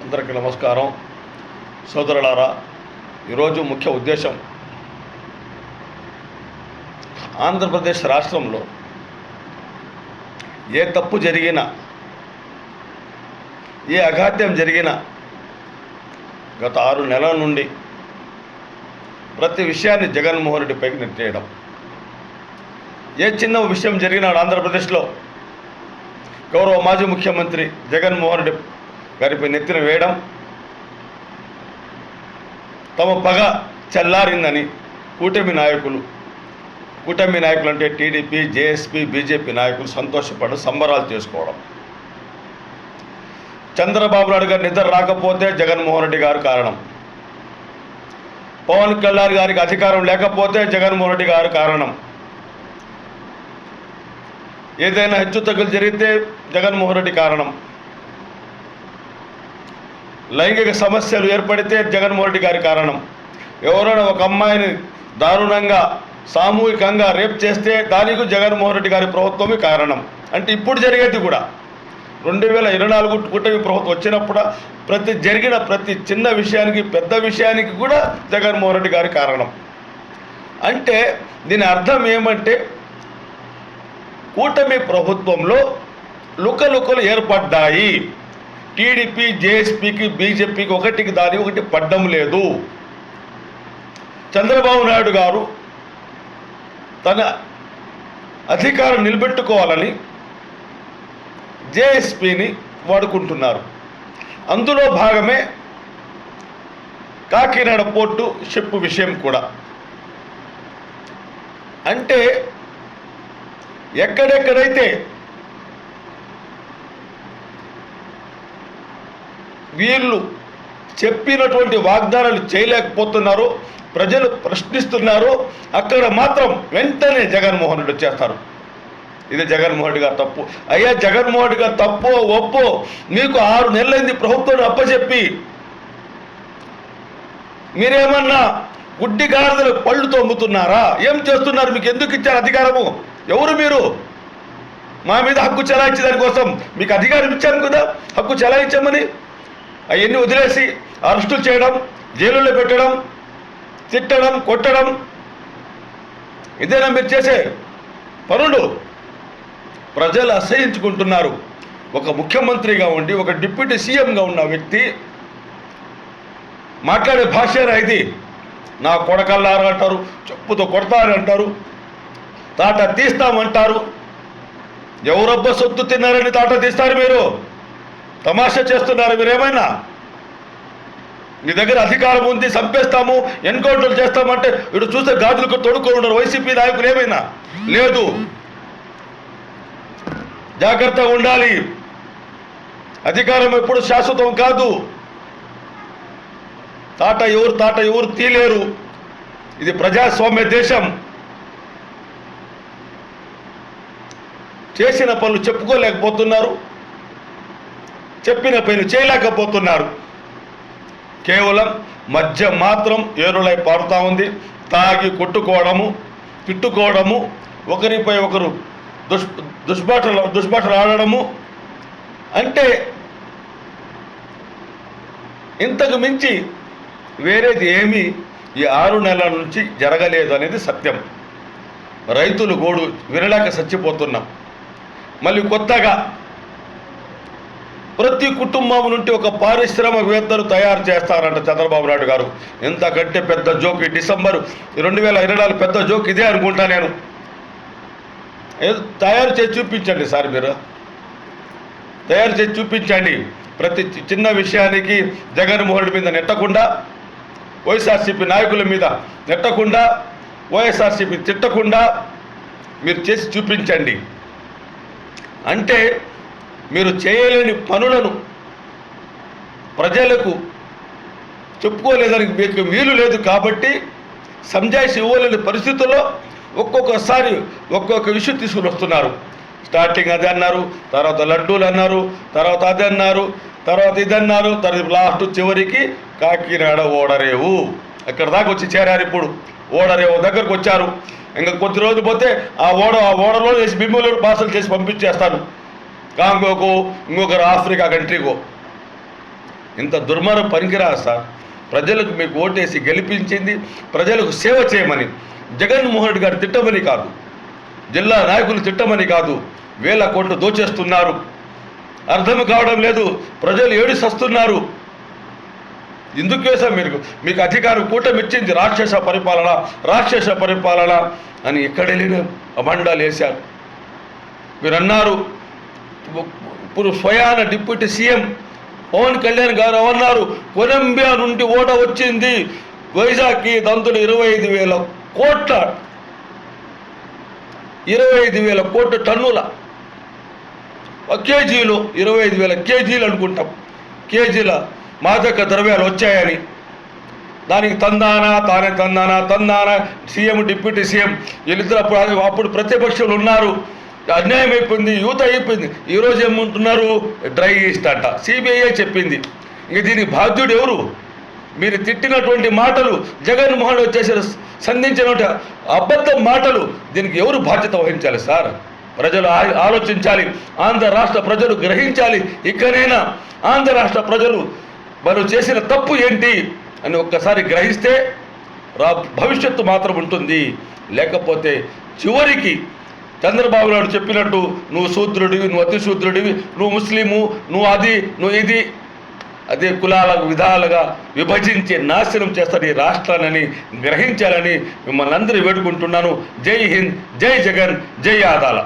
అందరికీ నమస్కారం. సోదరులారా, ఈరోజు ముఖ్య ఉద్దేశం ఆంధ్రప్రదేశ్ రాష్ట్రంలో ఏ తప్పు జరిగినా, ఏ అఘాత్యం జరిగినా గత 6 నెలల నుండి ప్రతి విషయాన్ని జగన్మోహన్ రెడ్డి పైకి నెట్టేయడం. ఏ చిన్న విషయం జరిగినా ఆంధ్రప్రదేశ్లో గౌరవ మాజీ ముఖ్యమంత్రి జగన్మోహన్ రెడ్డి గారిపై నెత్తిన వేయడం, తమ పగ చల్లారిందని కూటమి నాయకులు అంటే టీడీపీ, జేఎస్పీ, బీజేపీ నాయకులు సంతోషపడి సంబరాలు చేసుకోవడం. చంద్రబాబు నాయుడు గారి నిద్ర రాకపోతే జగన్మోహన్ రెడ్డి గారు కారణం, పవన్ కళ్యాణ్ గారికి అధికారం లేకపోతే జగన్మోహన్ రెడ్డి గారు కారణం, ఏదైనా హెచ్చుతగ్గులు జరిగితే జగన్మోహన్ రెడ్డి కారణం, లైంగిక సమస్యలు ఏర్పడితే జగన్మోహన్ రెడ్డి గారి కారణం, ఎవరైనా ఒక అమ్మాయిని దారుణంగా సామూహికంగా రేప్ చేస్తే దానికి జగన్మోహన్ రెడ్డి గారి ప్రభుత్వమే కారణం. అంటే ఇప్పుడు జరిగేది కూడా 2024 కూటమి ప్రభుత్వం వచ్చినప్పుడు జరిగిన ప్రతి చిన్న విషయానికి, పెద్ద విషయానికి కూడా జగన్మోహన్ రెడ్డి గారి కారణం. అంటే దీని అర్థం ఏమంటే కూటమి ప్రభుత్వంలో లుకలుకలు ఏర్పడ్డాయి. టీడీపీ, జేఎస్పీకి, బీజేపీకి ఒకటికి ఒకటి పడ్డం లేదు. చంద్రబాబు నాయుడు గారు తన అధికారం నిలబెట్టుకోవాలని జేఎస్పీని వాడుకుంటున్నారు. అందులో భాగమే కాకినాడ పోర్టు షిప్ విషయం కూడా. అంటే ఎక్కడెక్కడైతే వీళ్ళు చెప్పినటువంటి వాగ్దానాలు చేయలేకపోతున్నారో, ప్రజలు ప్రశ్నిస్తున్నారో అక్కడ మాత్రం వెంటనే జగన్మోహన్ రెడ్డి వచ్చేస్తారు. ఇది జగన్మోహన్ రెడ్డి గారు తప్పు. అయ్యా, జగన్మోహన్ రెడ్డి గారు తప్పో ఒప్పో, మీకు 6 నెలలైంది ప్రభుత్వాన్ని అప్పచెప్పి. మీరేమన్నా గుడ్డి గాడిదలు పళ్ళు తొమ్ముతున్నారా? ఏం చేస్తున్నారు? మీకు ఎందుకు ఇచ్చారు అధికారము? ఎవరు మీరు? మా మీద హక్కు చెలాయించే దానికోసం మీకు అధికారం ఇచ్చాను కదా, హక్కు చెలాయించమని. అవన్నీ వదిలేసి అరెస్టులు చేయడం, జైలులో పెట్టడం, తిట్టడం, కొట్టడం, ఇదేనా మీరు చేసే పనులు? ప్రజలు అసహించుకుంటున్నారు. ఒక ముఖ్యమంత్రిగా ఉండి, ఒక డిప్యూటీ సీఎంగా ఉన్న వ్యక్తి మాట్లాడే భాషేనా ఇది? నా కొడకల్లారు అంటారు, చెప్పుతో కొడతారంటారు, తాట తీస్తామంటారు. ఎవరబ్బ సొత్తు తిన్నారని తాట తీస్తారు మీరు? తమాషా చేస్తున్నారు మీరేమైనా? మీ దగ్గర అధికారం ఉంది, చంపేస్తాము, ఎన్కౌంటర్లు చేస్తామంటే ఇటు చూస్తే గాజులకు తొడుక్కొని ఉన్నారు వైసీపీ నాయకులు. ఏమైనా లేదు. జాగ్రత్తగా ఉండాలి. అధికారం ఎప్పుడు శాశ్వతం కాదు. తాట ఎవరు తీలేరు. ఇది ప్రజాస్వామ్య దేశం. చేసిన పనులు చెప్పుకోలేకపోతున్నారు, చెప్పిన పనులు చేయలేకపోతున్నారు. కేవలం మధ్య మాత్రం ఏరులై పారుతూ ఉంది. తాగి కొట్టుకోవడము, తిట్టుకోవడము, ఒకరిపై ఒకరు దుష్బాటలు ఆడడము. అంటే ఇంతకు మించి వేరేది ఏమీ ఈ 6 నెలల నుంచి జరగలేదు అనేది సత్యం. రైతులు గోడు వినలేక చచ్చిపోతున్నాం. మళ్ళీ కొత్తగా ప్రతి కుటుంబం నుండి ఒక పారిశ్రామికవేత్తలు తయారు చేస్తారంట చంద్రబాబు నాయుడు గారు. ఎంతకంటే పెద్ద జోక్ ఈ డిసెంబర్ 2024 పెద్ద జోక్ ఇదే అనుకుంటా నేను. తయారు చేసి చూపించండి సార్, మీరు తయారు చేసి చూపించండి. ప్రతి చిన్న విషయానికి జగన్మోహన్ రెడ్డి మీద నెట్టకుండా, వైఎస్ఆర్సీపీ నాయకుల మీద నెట్టకుండా, వైఎస్ఆర్సీపీ తిట్టకుండా మీరు చేసి చూపించండి. అంటే మీరు చేయలేని పనులను ప్రజలకు చెప్పుకోలేదని మీకు వీలు లేదు కాబట్టి సంజాయిషి ఇవ్వలేని పరిస్థితుల్లో ఒక్కొక్కసారి ఒక్కొక్క విషయం తీసుకుని వస్తున్నారు. స్టార్టింగ్ అది అన్నారు, తర్వాత లడ్డూలు అన్నారు, తర్వాత అది అన్నారు, తర్వాత ఇది అన్నారు, తర్వాత లాస్ట్ చివరికి కాకినాడ ఓడరేవు అక్కడ దాకా వచ్చి చేరారు. ఇప్పుడు ఓడరేవు దగ్గరకు వచ్చారు. ఇంకా కొద్ది రోజులు పోతే ఆ ఓడలో వేసి బిమ్ములు పార్సల్ చేసి పంపించేస్తాను కాంగోకు, ఇంకొకరు ఆఫ్రికా కంట్రీకో. ఇంత దుర్మార్గం పనికిరా సార్. ప్రజలకు మీకు ఓటేసి గెలిపించింది ప్రజలకు సేవ చేయమని, జగన్మోహన్ రెడ్డి గారు తిట్టమని కాదు, జిల్లా నాయకులు తిట్టమని కాదు. 1000 కోట్లు దోచేస్తున్నారు, అర్థం కావడం లేదు, ప్రజలు ఏడు సస్తున్నారు. ఎందుకు వేసాం మీకు అధికారం కూటమి ఇచ్చింది, రాక్షస పరిపాలన అని ఎక్కడ వెళ్ళిన అభండాలు వేశారు. మీరు అన్నారు, ఇప్పుడు స్వయాన డిప్యూటీ సీఎం పవన్ కళ్యాణ్ గారు అన్నారు, కొలంబియా నుండి ఓట వచ్చింది వైజాగ్కి, దంతులు 25,000 కోట్ల 25,000 కోట్ల టన్నుల కేజీలు, 25,000 కేజీలు అనుకుంటాం, కేజీల మాదక ద్రవ్యాలు వచ్చాయని. దానికి తందానా సీఎం డిప్యూటీ సీఎం వీళ్ళిద్దరు అప్పుడు ప్రతిపక్షులు ఉన్నారు. అన్యాయం అయిపోయింది, యూత్ అయిపోయింది. ఈరోజు ఏమంటున్నారు, డ్రై ఈస్ట్ అంట, సిబిఐ చెప్పింది. ఇంక దీనికి బాధ్యుడు ఎవరు? మీరు తిట్టినటువంటి మాటలు, జగన్మోహన్ వచ్చేసి సంధించినటువంటి అబద్ధం మాటలు, దీనికి ఎవరు బాధ్యత వహించాలి సార్? ప్రజలు ఆలోచించాలి, ఆంధ్ర రాష్ట్ర ప్రజలు గ్రహించాలి. ఇకనైనా ఆంధ్ర రాష్ట్ర ప్రజలు మనం చేసిన తప్పు ఏంటి అని ఒక్కసారి గ్రహిస్తే భవిష్యత్తు మాత్రం ఉంటుంది. లేకపోతే చివరికి చంద్రబాబు నాయుడు చెప్పినట్టు నువ్వు శూద్రుడివి, నువ్వు అతి శూద్రుడివి, నువ్వు ముస్లిము, నువ్వు అది, నువ్వు ఇది, అదే కులాలకు విధాలుగా విభజించి నాశనం చేస్తారు ఈ రాష్ట్రాన్ని గ్రహించాలని మిమ్మల్ని అందరూ వేడుకుంటున్నాను. జై హింద్, జై జగన్, జై ఆదాల.